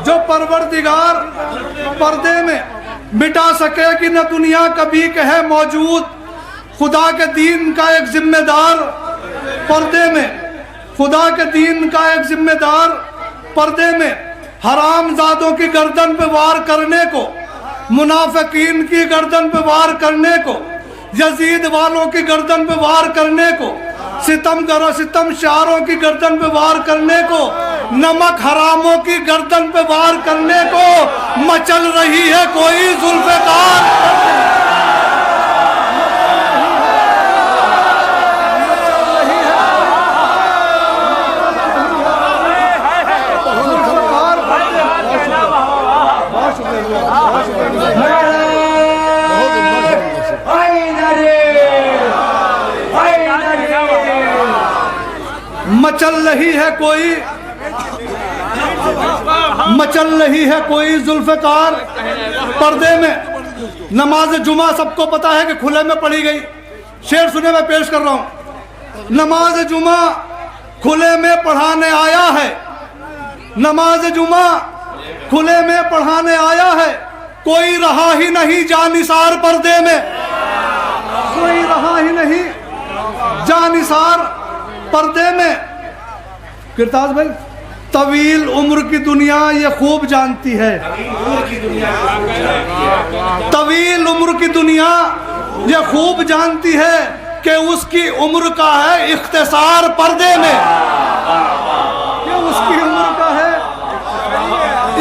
जो परवरदिगार पर्दे में। मिटा सके कि न दुनिया कभी कहे मौजूद, खुदा के दीन का एक जिम्मेदार पर्दे में। खुदा के दीन का एक जिम्मेदार पर्दे में। हराम जादों की गर्दन पे वार करने को, मुनाफिकीन की गर्दन पे वार करने को, यजीद वालों की गर्दन पे वार करने को, सितम शारों की गर्दन पे वार करने को, नमक हरामों की गर्दन पे वार करने को मचल रही है कोई जुल्फ़कार। मचल रही है कोई जुल्फ़कार पर्दे में। नमाज जुमा सबको पता है कि खुले में पढ़ी गई। शेर सुने मैं पेश कर रहा हूं। नमाज जुमा खुले में पढ़ाने आया है, नमाज जुमा खुले में पढ़ाने आया है, कोई रहा ही नहीं जानिसार पर्दे में, कोई रहा ही नहीं जानिसार पर्दे में। किरताज भाई, तवील उम्र की दुनिया ये खूब जानती है, तवील उम्र की दुनिया ये खूब जानती है कि उसकी उम्र का है इख्तिसार पर्दे में, कि उसकी उम्र का है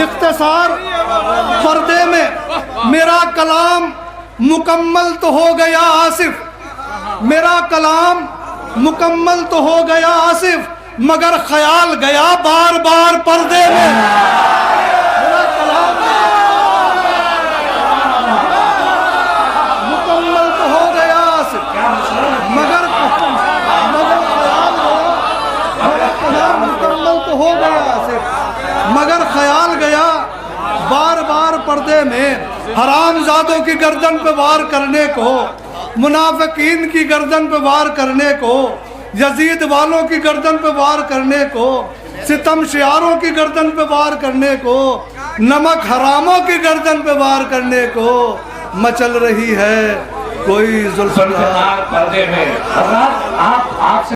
इख्तिसार पर्दे में। मेरा कलाम मुकम्मल तो हो गया आसिफ, मेरा कलाम मुकम्मल तो हो गया आसिफ, मगर ख्याल गया बार बार पर्दे में। मेरा कलाम मुकम्मल तो हो गया आसिफ, मगर कलाम मुकम्मल तो हो गया आसिफ, मगर ख्याल गया बार बार पर्दे में। हरामजादों की गर्दन पे वार करने को, मुनाफिकीन की गर्दन पे वार करने को, यजीद वालों की गर्दन पे वार करने को, सितम शियारों की गर्दन पे वार करने को, नमक हरामों की गर्दन पे वार करने को मचल रही है कोई जुल्फ़कार पर्दे में। आप